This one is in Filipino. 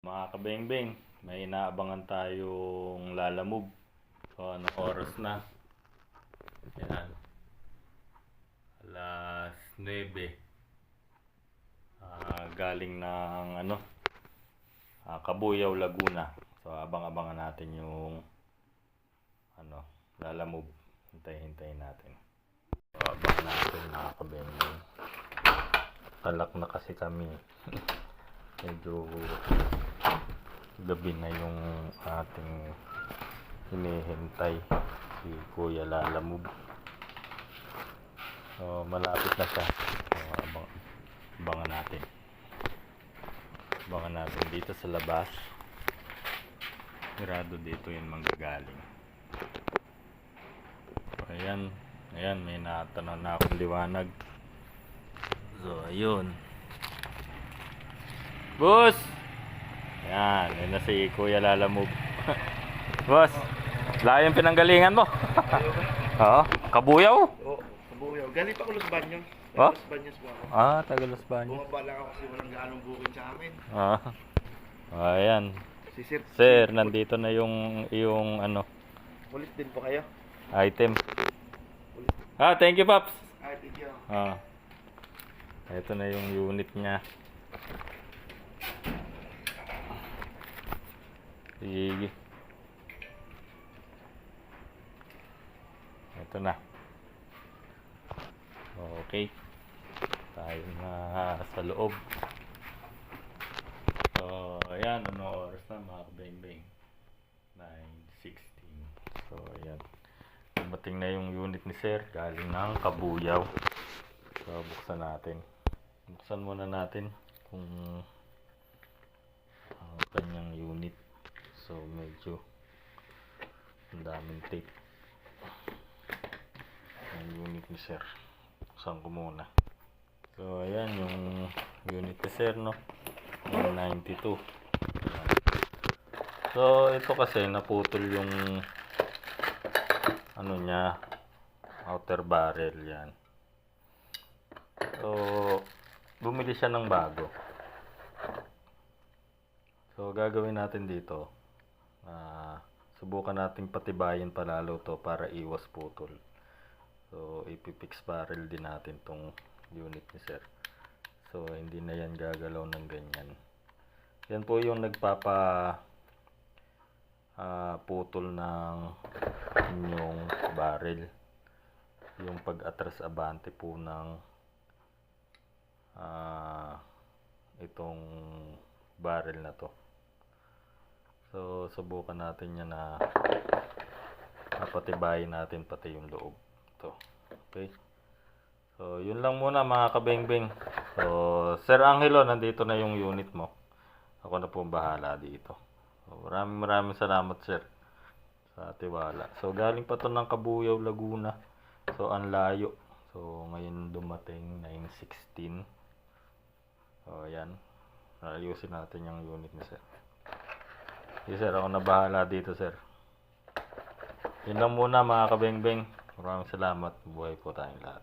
Mga kabengbeng, may inaabangan tayong lalamove. So, anong oras na? Yan. Alas 9. Galing ng Cabuyao, Laguna. So, abang-abangan natin yung lalamove. Hintayin natin. So, abang natin mga kabengbeng. Talak na kasi kami. Medyo gabi na yung ating hinihintay, si Kuya Lalamove. So, malapit na siya. So, abangan natin. Abangan natin dito sa labas. Mirado dito yung manggagaling. So, ayan, may natanaw na akong liwanag. So, ayun. Boss! Yan, yun na si Kuya Lalamove. Boss, layo yung pinanggalingan mo. Oo, Cabuyao? Oo, Cabuyao. Galing pa ako Los Baños. Oh? Los Baños ba ako? Taga Los Baños. Bumaba lang ako kasi walang gaanong booking sa amin. Ayan. Si Sir. Sir, nandito na yung Ulit din po kayo? item. Ulit. Thank you, Paps. Ay, thank you. Ito na yung unit niya. Sige. Ito na. Okay. Tayo na sa loob. So, ayan. Ano oras na mga kabengbeng? 9:16. So, ayan. Dumating na yung unit ni Sir. Galing ng Cabuyao. So, buksan natin. Buksan muna natin kung ang kanyang unit. So, medyo ang daming tape. Ang unit ni Sir. Buksan ko muna. So, ayan yung unit ni Sir, no? Yung 92. So, ito kasi naputol yung niya, outer barrel yan. So, bumili siya ng bago. So, gagawin natin dito. Subukan natin patibayin palalo to para iwas putol. So, ipipix barrel din natin tong unit ni Sir. So, hindi na yan gagalaw ng ganyan. Yan po yung putol ng inyong barrel. Yung pag-atras abante po ng itong barrel na to. So, subukan natin yan na napatibayin natin pati yung loob. Ito. Okay. So, yun lang muna mga kabengbeng. So, Sir Angelo, nandito na yung unit mo. Ako na po bahala dito. So, maraming salamat, Sir, sa tiwala. So, galing pa to ng Cabuyao, Laguna. So, ang layo. So, ngayon dumating 9:16. So, ayan. Ayusin natin yung unit ni Sir. Okay, Sir, ako na bahala dito, Sir. Yun lang muna mga kabengbeng. Maraming salamat. Buhay po tayong lahat.